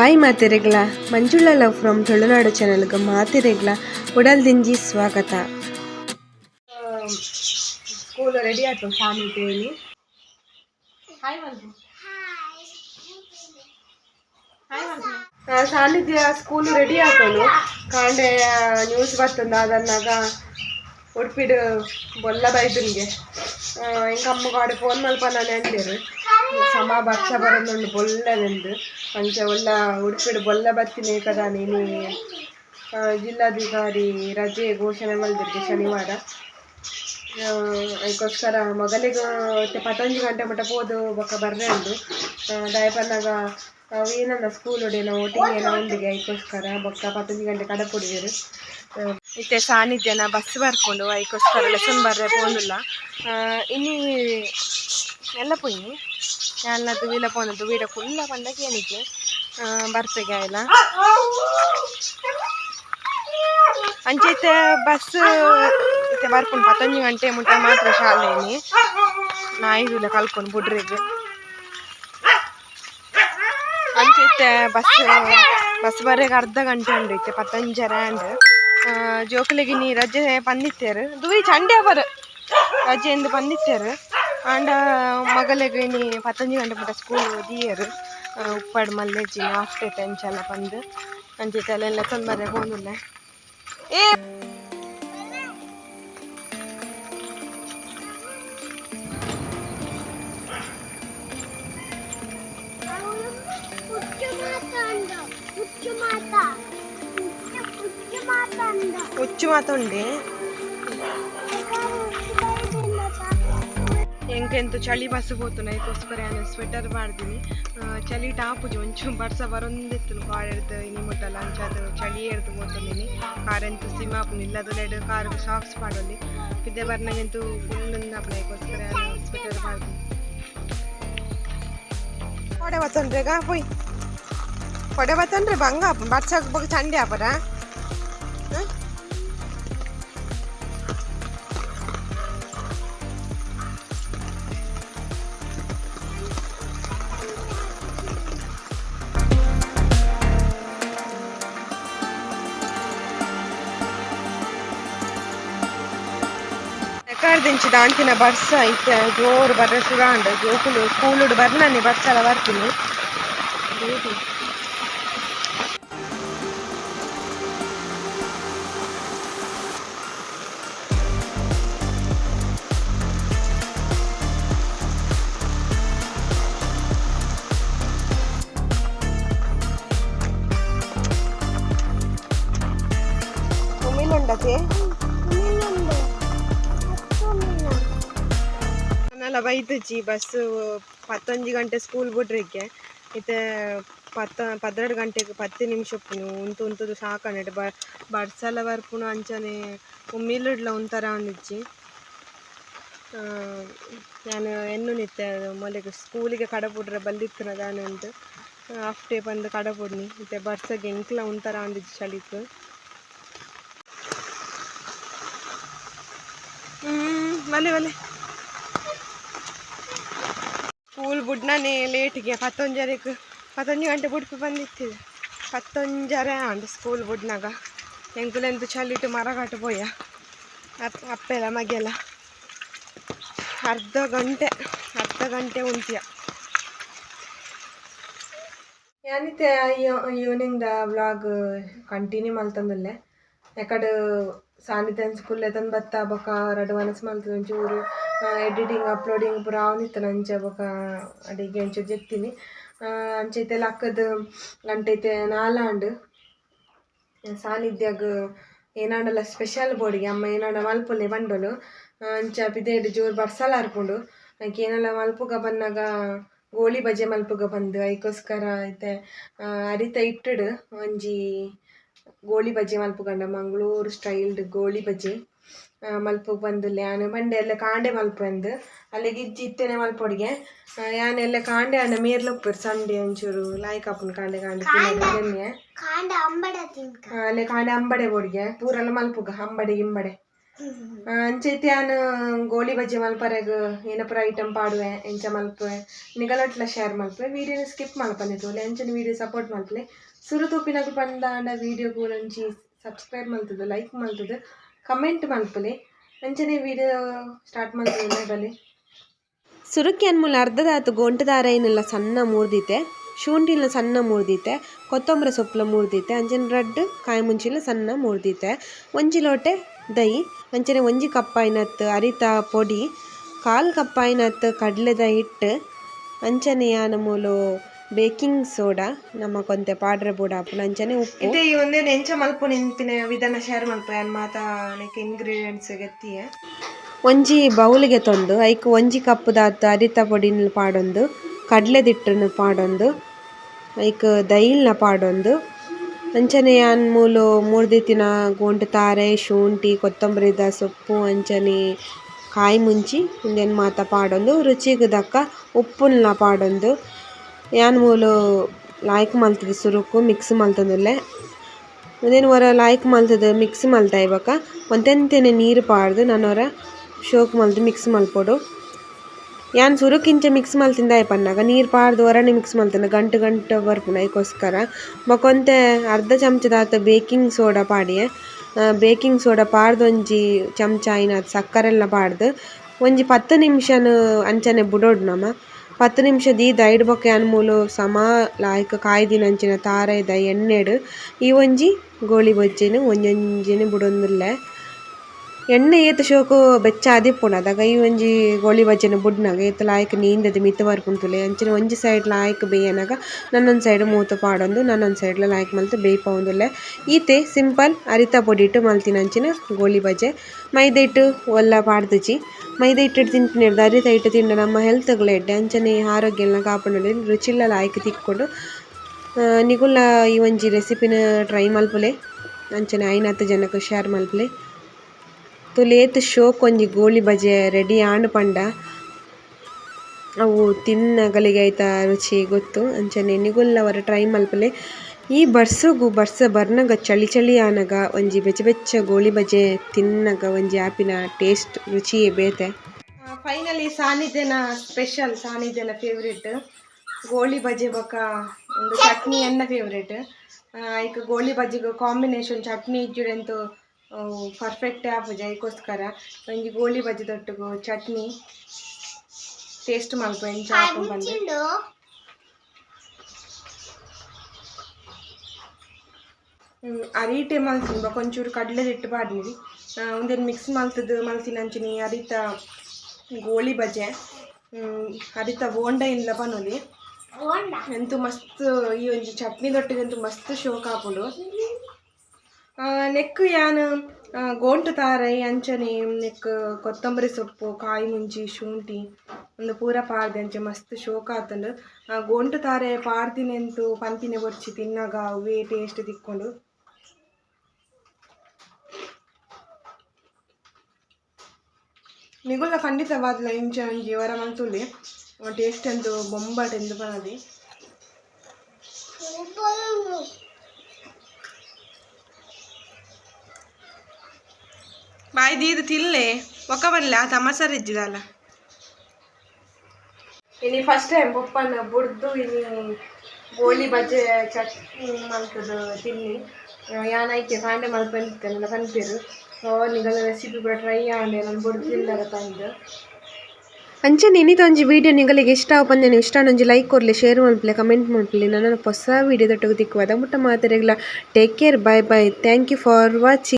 Hi ಮಾತೆರೆಗ್ಲ Manjula love from Tulunadu ಚಾನಲ್ಗೆ ಮಾತೆರೆಗ್ಲ ಉಡಲ್ದಿಂಜಿ ಸ್ವಾಗತ. ಸ್ಕೂಲ್ ರೆಡಿ ಆಯ್ತು ಸಾನಿದ್ದೇನೆ. ಸಾನಿಧ್ಯ ಸ್ಕೂಲ್ ರೆಡಿ ಆಯ್ತು ಕಾಂಡೆ ನ್ಯೂಸ್ ಬರ್ತಂದ ಅದನ್ನಾಗ ಉಡುಪಿಡು ಬೊಲ್ಲ ಬೈದನಿಗೆ ಇಂಕ ಅಮ್ಮಗಾಡೆ ಫೋನ್ ಮಲ್ಪ ನಾನು ಅಂದೇರು ಸಮ ಬರ್ಷ ಬರೋದು ಬೊಲ್ಲನೆಂದು ಅಂಚ ಒಲ್ಲ ಉಡುಪಿಡು ಬೊಲ್ಲ ಬರ್ತೀನಿ ಕದ ನೀನು ಜಿಲ್ಲಾಧಿಕಾರಿ ರಜೆ ಘೋಷಣೆ ಮಾಡಿದ್ರು ಶನಿವಾರ. ಅದಕ್ಕೋಸ್ಕರ ಮೊದಲಿಗೆ 11 ಗಂಟೆ ಮಟ್ಟ ಹೋದು ಬೊಕ್ಕ ಬರ್ರೆ ಉಂಡು ದಯಪನ್ನಾಗ ಏನನ್ನ ಸ್ಕೂಲ್ ಹೊಡೆಯಲ್ಲ ಒಟ್ಟಿಗೆ ಎಲ್ಲ ಉಂಡಿಗೆ ಅದಕ್ಕೋಸ್ಕರ ಬೊಕ್ಕ 11 ಗಂಟೆ ಕಡೆ ಕೊಡಿದ್ರು ಇತ್ತೆ ಸಾನಿಧ್ಯನ ಬಸ್ ಬರ್ಕೊಂಡು ಅದಕ್ಕೋಸ್ಕರ ಲೆಸನ್ ಬರ್ರೆ ಪೋನಿಲ್ಲ ಇನ್ನಿ ಎಲ್ಲ ಪೋಯಿ ಎಲ್ಲದು ವೀಲ ಪೋನದು ವೀಡ ಫುಲ್ಲ ಪಂಡಕ್ಕೆ ಏನಿಕ್ಕೆ ಬರ್ತೆಗೆ ಆಯ್ಲ ಅಂಚೈತೆ ಬಸ್ ಇತ್ತೆ ಬರ್ಕೊಂಡು 11 ಗಂಟೆ ಮುಟ್ಟ ಮಾತ್ರ ಶಾಲೆನಿ ನಾಯಿದುಲ್ಲ ಕಲ್ಕೊಂಡು ಬುಡ್ರಿಗೆ ಅಂಚೈತೆ ಬಸ್ ಬರೆಗೆ ಅರ್ಧ ಗಂಟೆ ಉಂಡು ಇತ್ತೆ 15 ರ್ಯಾಂಡ್ ಜೋಕುಲೆಗೆ ನೀ ರಜೆ ಪಂದಿತ್ತೇರು ದುವಿ ಚಂಡೆ ಬರ ರಜೆ ಎಂದು ಪಂದಿತ್ತೇರು ಆಂಡ ಮಗಲಿಗೆ ನೀ 15 ಗಂಟೆ ಮುಟ್ಟ ಸ್ಕೂಲ್ ಓದಿಯರು ಉಪ್ಪಾಡು ಮಲ್ಲೆಜ್ಜಿ ಹಾಫ್ ಡೇ ಟೆನ್ಷನ್ ಬಂದು ಅಂಚೈತೆ ಅಲ್ಲೆಲ್ಲ ತೊಂದರೆ ಹೋಗಿಲ್ಲ ಏ ಹುಚ್ಚು ಮಾತುಂಡೆ ಎಂಕೆಂತು ಚಳಿ ಬಸ್ ಹೋತುನ ಅದಕ್ಕೋಸ್ಕರ ನಾನು ಸ್ವೆಟರ್ ಮಾಡ್ತೀನಿ ಚಳಿ ಟಾಪುಜಿ ಒಂಚೂರು ಬರ್ಸ ಬರೊಂದಿತ್ತು ಕಾರ್ ಹಿಡ್ದು ಇನಿ ಮುಟ್ಟಲ್ಲ ಅಂಚದು ಚಳಿ ಹಿಡ್ದು ಹೋಗ್ತೀನಿ ಕಾರಂತೂ ಸಿಮಾಪು ಇಲ್ಲದೊಲೆಡು ಕಾರ್ಗೆ ಸಾಕ್ಸ್ ಮಾಡೋಲ್ಲಿ ಇದ್ದೆ ಬರ್ನಾಗಂತೂ ಫುಲ್ ಉಂದಪ್ಪನ ಅದಕ್ಕೋಸ್ಕರ ನಾನು ಸ್ವೆಟರ್ ಮಾಡ್ತೀನಿ. ಕೊಡೆ ಬತ್ತಂದ್ರೆ ಗಾ ಪೋಯ್ ಕೊಡೆ ಬತ್ತಂದ್ರೆ ಬಂಗ ಬರ್ಸಕ್ಕೆ ಬಗ್ಗೆ ಚಂಡೆ ಆಪರ ದಿಂಚಿ ದಾಂಟಿನ ಬರ್ಸ ಐತೆ ಜೋರು ಬರ್ರೆ ಸುರಾಂಡ್ ಜೋಕುಲು ಸ್ಕೂಲುಡು ಬರ್ನಾನಿ ಬರ್ಸಲ ಬರ್ತೀನಿ ಉಮ್ಮಿನುಂಡತೆ ನನ್ನೆಲ್ಲ ಬೈದಜ್ಜಿ ಬಸ್ಸು 11 ಗಂಟೆ ಸ್ಕೂಲ್ ಬಿಡ್ರಿಕ್ಕೆ ಇತ್ತೆ 12 ಗಂಟೆಗೆ 10 ನಿಮಿಷ ಉಂಟು ಸಾಕಣೆ ಬರ್ಸಲ ಬರ್ಪುಣ ಅಂಚನೆ ಒಮ್ಮಿಲ್ಡ್ಲ ಒಂಥರ ಅಂದಿಜ್ಜಿ ನಾನು ಎನ್ನು ನಿತ್ತೆ ಮೊಲೆಗೆ ಸ್ಕೂಲಿಗೆ ಕಡಪುಡ್ರೆ ಬಲ್ಲಿತ್ತಿನ ದಾನೆ ಉಂಟು ಹಾಫ್ ಡೇ ಬಂದು ಕಡಪುಡ್ನಿ ಇತ್ತೆ ಬರ್ಸಗೆ ಎಂಕ್ಲ ಒಂಥರ ಅಂದಿಜ್ಜಿ ಚಳಿತು ಬಲೆ ಬಲೆ ಸ್ಕೂಲ್ ಬುಡ್ನಾನೆ ಲೇಟಿಗೆ 11 ಗಂಟೆ ಬುಡ್ಪಿ ಬಂದಿತ್ತಿದೆ 11 ಅಂಡ್ ಸ್ಕೂಲ್ ಬುಡ್ನಾಗ ಎಂಕುಲೆಂತು ಚಲಿಟ್ಟು ಮರ ಕಟ್ಟು ಪೋಯ ಅಪ್ಪೆಲ್ಲ ಮಗೆಲ್ಲ ಅರ್ಧ ಗಂಟೆ ಉಂಟಿಯ ಏನಿತ್ತೆ ಈವ್ನಿಂಗ್ ವ್ಲಾಗ್ ಕಂಟಿನ್ಯೂ ಮಲ್ತಂದಲ್ಲೇ ಯಾಕಡೆ ಸಾನಿಧ್ಯನ ಸ್ಕೂಲ್ ತಂದು ಬತ್ತ ಬೊಕ ರಡು ಮನಸ್ಸು ಮಲ್ತದ ಒಂಚೂರು ಎಡಿಟಿಂಗ್ ಅಪ್ಲೋಡಿಂಗ್ ಪೂರ ಅವನಿತ್ತು ನಂಚೆ ಬೊಕ ಅಡಿಗೆ ಒಂಚೂರು ಜೆತ್ತೀನಿ ಅಂಚೈತೆ ಅಕ್ಕದ ಗಂಟೈತೆ 4 ಸಾನಿಧ್ಯಾಗ ಏನಾಡಲ್ಲ ಸ್ಪೆಷಲ್ ಬೋರ್ಡಿಗೆ ಅಮ್ಮ ಏನಾಡ ಮಲ್ಪೊಲ್ಲೆ ಬಂಡೋಳು ಅಂಚ ಪಿದೇಡು ಜೋರು ಬರ್ಸಲ ಹರ್ಕೊಂಡು ಅದಕ್ಕೆ ಏನೆಲ್ಲ ಮಲ್ಪುಗ ಬಂದಾಗ ಗೋಳಿ ಬಜೆ ಮಲ್ಪುಗ ಬಂದು ಅದಕ್ಕೋಸ್ಕರ ಐತೆ ಅರಿತ ಇಟ್ಟಡು ಒಂಜಿ ಗೋಳಿ ಬಜೆ ಮಲ್ಪುಗಂಡ ಮಂಗಳೂರು ಸ್ಟೈಲ್ಡ್ ಗೋಳಿ ಬಜೆ ಮಲ್ಪು ಬಂದುಲ್ಲೆ ನಾನು ಬಂಡೆ ಎಲ್ಲ ಕಾಂಡೆ ಮಲ್ಪಂದು ಅಲ್ಲಿಗೆ ಇತ್ತೇನೆ ಮಲ್ಪೊಡಿಗೆ ಯಾನೆಲ್ಲ ಕಾಂಡೆ ಅಂಡ ಮೇರ್ಲೊಪ್ಪರು ಸಂಡೆ ಒಂಚೂರು ಲಾಯ್ಕ್ ಹಾಪುನು ಕಾಂಡೆ ತಿನ್ನೆ ಅಲ್ಲೇ ಕಾಂಡೆ ಅಂಬಡೆ ಬೋಡಿಗೆ ಪೂರೆಲ್ಲ ಮಲ್ಪುಗ ಅಂಬಡೆ ಗಿಂಬಡೆ ಅಂಚೈತೆ ನಾನು ಗೋಳಿ ಬಜ್ಜಿ ಮಲ್ಪರೆಗ್ ಏನಪ್ಪರ ಐಟಮ್ ಪಾಡುವೆ ಎಂಚ ಮಲ್ಪುವೆ ನಿಗಲಟ್ಲ ಶೇರ್ ಮಲ್ಪುವೆ ವೀಡಿಯೋನ ಸ್ಕಿಪ್ ಮಲ್ಪಂದಿತ್ತು ಅಂಚನೆ ವೀಡಿಯೋ ಸಪೋರ್ಟ್ ಮಲ್ಪಲೆ ಸುರು ತೂಪಿನಾಗ ಪಂದಾಂಡ ವೀಡಿಯೋಗೂ ನಂಚಿ ಸಬ್ಸ್ಕ್ರೈಬ್ ಮಲ್ತದು ಲೈಕ್ ಮಲ್ತದು ಕಮೆಂಟ್ ಮಲ್ಪಲೆ ಅಂಚನೆ ವೀಡಿಯೋ ಸ್ಟಾರ್ಟ್ ಮಲ್ತದೆ ಬಲೆ ಸುರುಕಿ ಅನ್ಮೂಲ ಅರ್ಧದಾತು ಗೊಂಟು ದಾರ ಏನೆಲ್ಲ ಸಣ್ಣ ಮೂರ್ದಿತ್ತೆ ಶುಂಠಿಲ ಸಣ್ಣ ಮೂರ್ದಿತ್ತೆ ಕೊತ್ತಂಬರಿ ಸೊಪ್ಪುಲ ಮೂರ್ದಿತ್ತೆ ಅಂಚನೆ ರಡ್ಡು ಕಾಯಿ ಮುಂಚಿಲ ಸಣ್ಣ ಮೂರ್ದಿತ್ತೆ ಒಂಜಿ ಲೋಟೆ ದಹಿ ಅಂಚನೆ ಒಂಜಿ ಕಪ್ಪಾಯಿನತ್ತು ಅರಿತ ಪೊಡಿ ಕಾಲು ಕಪ್ಪಾಯಿನತ್ತು ಕಡಲೆದ ಹಿಟ್ಟು ಅಂಚನೆ ಯಾನ ಮೂಲು ಬೇಕಿಂಗ್ ಸೋಡಾ ನಮ್ಮ ಕೊಂತೆ ಪಾಡ್ರೆ ಬೂಡ ಹಾಪುನ ಅಂಚನೆ ಉಪ್ಪು ಇತ್ತೆ ಈ ಒಂದೇ ನೆಂಚ ಮಲ್ಪು ನಿಂಪಿನ ವಿಧಾನ ಶೇರ್ ಮಲ್ಪ ಮಾತಾ ಇಂಗ್ರೀಡಿಯೆಂಟ್ಸ್ ಗೆತ್ತಿಯೆ ಒಂಜಿ ಬೌಲಿಗೆ ತೊಂದು ಐಕ್ ಒಂಜಿ ಕಪ್ ದಾತ ಅರಿತ ಪೊಡಿನ ಪಾಡೊಂದು ಕಡ್ಲೆದಿಟ್ಟನ್ನು ಪಾಡೊಂದು ಐಕ್ ದೈಲ್ನ ಪಾಡೊಂದು ಅಂಚನೆ ಯಾನ್ ಮೂಲು ಮೂರ್ದಿತ್ತಿನ ಗೋಂಟು ತಾರೆ ಶುಂಠಿ ಕೊತ್ತಂಬರಿದ ಸೊಪ್ಪು ಅಂಚನೆ ಕಾಯಿ ಮುಂಚಿ ಇಂದೇನು ಮಾತ ಪಾಡೊಂದು ರುಚಿಗೆ ದಕ್ಕ ಉಪ್ಪುಲ್ನ ಪಾಡೊಂದು ಯಾನ್ ಮೂಲು ಲಾಯ್ಕ್ ಮಲ್ತದ ಸುರುಕು ಮಿಕ್ಸ್ ಮಲ್ತಂದುಲ್ಲೆ ಅದೇನು ಹೊರ ಲಾಯ್ಕ್ ಮಲ್ತದ ಮಿಕ್ಸ್ ಮಲ್ತ ಇವಾಗ ಒಂತೆಂತೆನೆ ನೀರು ಪಾಡ್ದು ನನ್ನೊರ ಶೋಕ್ ಮಲ್ತು ಮಿಕ್ಸ್ ಮಲ್ಪೊಡು ಯಾನ್ ಸುರುಕಿಂಚ ಮಿಕ್ಸ್ ಮಲ್ತಿಂದ ಪನ್ನಾಗ ನೀರು ಪಾಡ್ದು ಹೊರನೆ ಮಿಕ್ಸ್ ಮಲ್ತನ ಗಂಟು ಗಂಟು ಬರ್ಪುನ ಅದಕ್ಕೋಸ್ಕರ ಬಕೊಂತೆ ಅರ್ಧ ಚಮಚದಾತ ಬೇಕಿಂಗ್ ಸೋಡಾ ಪಾಡಿಯೆ ಬೇಕಿಂಗ್ ಸೋಡಾ ಪಾಡ್ದು ಒಂಜಿ ಚಮಚ ಐನಾತ್ ಸಕ್ಕರೆಲ್ಲ ಪಾಡ್ದು ಒಂಜಿ 10 ನಿಮಿಷನು ಅಂಚನೆ ಬುಡೋಡು ನಮ 10 ನಿಮಿಷ ದೀದ ಐಡ್ ಬೊಕ ಯಾನ್ ಮೂಲು ಸಮ ಲಾಯ್ಕ್ ಕಾಯ್ದಿನಂಚಿನ ತಾರೆದ ಎಣ್ಣೆಡು ಈ ಒಂಜಿ ಗೋಳಿ ಬಜ್ಜಿನ ಒಂಜೊಂಜಿನ ಬುಡೊಂದುಲ್ಲೆ ಎಣ್ಣೆ ಏತ ಶೋಕು ಬೆಚ್ಚ ಆದಿಪ್ಪುಂಡು ಅದಾಗ ಈ ಒಂಜಿ ಗೋಳಿ ಬಜ್ಜಿನ ಬುಡ್ನಾಗ ಏತ ಲಾಯ್ಕ್ ನೀಂದದ ಮಿತ್ ಬರ್ಪುಂತುಲೆ ಅಂಚಿನ ಒಂಜಿ ಸೈಡ್ ಲಾಯ್ಕ್ ಬೇಯನಾಗ ನನ್ನೊಂದು ಸೈಡ್ ಮೂತು ಪಾಡೊಂದು ನನ್ನೊಂದು ಸೈಡ್ಲ ಲಾಯ್ಕ್ ಮಲ್ತು ಬೇಯ್ಪವುಂದುಲ್ಲೆ ಈತೆ ಸಿಂಪಲ್ ಅರಿತ ಪೊಡಿಟ್ಟು ಮಲ್ತಿನಂಚಿನ ಗೋಳಿ ಬಜ್ಜೆ ಮೈದಾ ಹಿಟ್ಟು ಒಲ್ಲ ಪಾಡ್ದುಜಿ ಮೈದಾ ಹಿಟ್ಟು ತಿಂತಿನಿರ್ದು ಅರಿತ ಹಿಟ್ಟು ತಿಂಡು ನಮ್ಮ ಹೆಲ್ತ್ಗಳ ಎಡ್ಡೆ ಅಂಚನೆ ಆರೋಗ್ಯನ ಕಾಪಾಡಲಿ ರುಚಿಲ್ಲ ಲಾಯ್ಕ್ ತಿಕ್ಕೊಂಡು ನಿಗುಲ್ಲ ಈ ಒಂಜಿ ರೆಸಿಪಿನ ಟ್ರೈ ಮಲ್ಪುಲೆ ಅಂಚನೆ 5-10 ಜನಕ್ಕೆ ಶೇರ್ ಮಲ್ಪುಲೆ ತುಲೇತ್ ಶೋಕ್ ಒಂಜಿ ಗೋಳಿ ಬಜೆ ರೆಡಿ ಆಂಡ್ ಪಂಡ ಅವು ತಿನ್ನಗಲಿಗೆ ಐತ ರುಚಿ ಗೊತ್ತು ಅಂಚನೆ ನಿಗುಲ್ಲ ಅವರ ಟ್ರೈ ಮಲ್ಪಲೆ ಈ ಬರ್ಸುಗು ಬರ್ನಗ ಚಳಿ ಚಳಿ ಆನಗ ಒಂಜಿ ಬೆಚ್ಚ ಬೆಚ್ಚ ಗೋಳಿ ಬಜೆ ತಿನ್ನಗ ಒಂಜಿ ಆಪಿನ ಟೇಸ್ಟ್ ರುಚಿಯೇ ಬೇತೆ finally ಸಾನಿಧ್ಯನ special ಸಾನಿಧ್ಯನ favourite goli baje ಬೊಕ ಒಂದು ಚಟ್ನಿ ಎನ್ನ ಫೇವ್ರೇಟ್ ಈಗ ಗೋಳಿ ಬಜ್ಜಿಗೆ ಕಾಂಬಿನೇಷನ್ ಚಟ್ನಿ ಇಜ್ಜುಡೆಂತು ಪರ್ಫೆಕ್ಟ್ ಆಪುಜಿ ಅದಕ್ಕೋಸ್ಕರ ಒಂಜಿ ಗೋಳಿ ಬಜ್ಜಿ ತೊಟ್ಟುಗು ಚಟ್ನಿ ಟೇಸ್ಟ್ ಮಲ್ಪ ಎಂಚ ಹಾಕೊಂಡು ಬಂದು ಅರಿಟೆ ಮಲ್ತೀನಿ ಕೊಂಚೂರು ಕಡಲೆದಿಟ್ಟು ಪಾಡ್ನಿರಿ ಒಂದೇನು ಮಿಕ್ಸ್ ಮಲ್ತಿನಂಚಿನಿ ಅರಿತ ಗೋಳಿ ಬಜೆ ಅರಿತ ಬೋಂಡ ಇಲ್ಲ ಪನೊಲಿ ಎಂತು ಮಸ್ತ್ ಈ ಒಂಜಿ ಚಟ್ನಿ ತೊಟ್ಟಿಗಂತೂ ಮಸ್ತ್ ಶೋಕ್ ಆಪುಂಡು ನೆಕ್ ಯಾನ್ ಗೋಂಟು ತಾರೈ ಅಂಚನೆ ನೆಕ್ ಕೊತ್ತಂಬರಿ ಸೊಪ್ಪು ಕಾಯಿ ಮುಂಚಿ ಶುಂಠಿ ಒಂದು ಪೂರ ಪಾಡ್ದೆ ಅಂಚೆ ಮಸ್ತ್ ಶೋಕ ಆತಂಡು ಗೋಂಟು ತಾರೆ ಪಾಡ್ದಿನೆಂತು ಪಂಪಿನೆ ಬೊರ್ಚಿ ತಿನ್ನಾಗ ಅವೇ ಟೇಸ್ಟ್ ತಿಕ್ಕೊಂಡು ನಿಗುಲ್ಲ ಖಂಡಿತವಾದ್ಲ ಇಂಚ ಒಂಜಿ ವರ ಮಂತುಲ್ಲಿ ಟೇಸ್ಟ್ ಅಂತೂ ಬೊಂಬಾಟ್ ಎಂದು ಬನದಿ ಬಾಯ್ ದೀದು ತಿನ್ಲೆ ಒಕ್ಕ ಬರಲ್ಲ ತಮಸರ್ ಇಜ್ಜಿದಲ್ಲ ಇನಿ ಫಸ್ಟ್ ಟೈಮ್ ಪಪ್ಪನ ಬುಡ್ದು ಇನಿ ಗೋಳಿ ಬಜ್ಜೆ ಚಟ್ನಿ ಮಲ್ತದು ತಿನ್ನಿ ಯಾನೈಕೆ ಕಾಂಡೆ ಮಲ್ಪಂದಿತ್ತಲ್ಲ ಕನ್ಪಿರು ನಿಗಲ ರೆಸಿಪಿ ಕೂಡ ಟ್ರೈ ಆಂಡೆ ನಾನು ಬುಡ್ದು ತಿಂದಾರ ತಂದು ಅಂಚನೆ ಇನ್ನಿತೊಂಜಿ ವಿಡಿಯೋ ನಿಗಳಿಗೆ ಇಷ್ಟ ಪಂದೆ ಇಷ್ಟ ಒಂಜಿ ಲೈಕ್ ಕೊರ್ಲೆ ಶೇರ್ ಮಲ್ಪಲೆ ಕಮೆಂಟ್ ಮಲ್ಪಲೆ ನನ್ನ ಹೊಸ ವಿಡಿಯೋ ತೊಟ್ಟಗು ತಿಕ್ಕುವ ಮುಟ್ಟ ಮಾತಾರೆಗ್ಲ take care bye bye thank you for watching.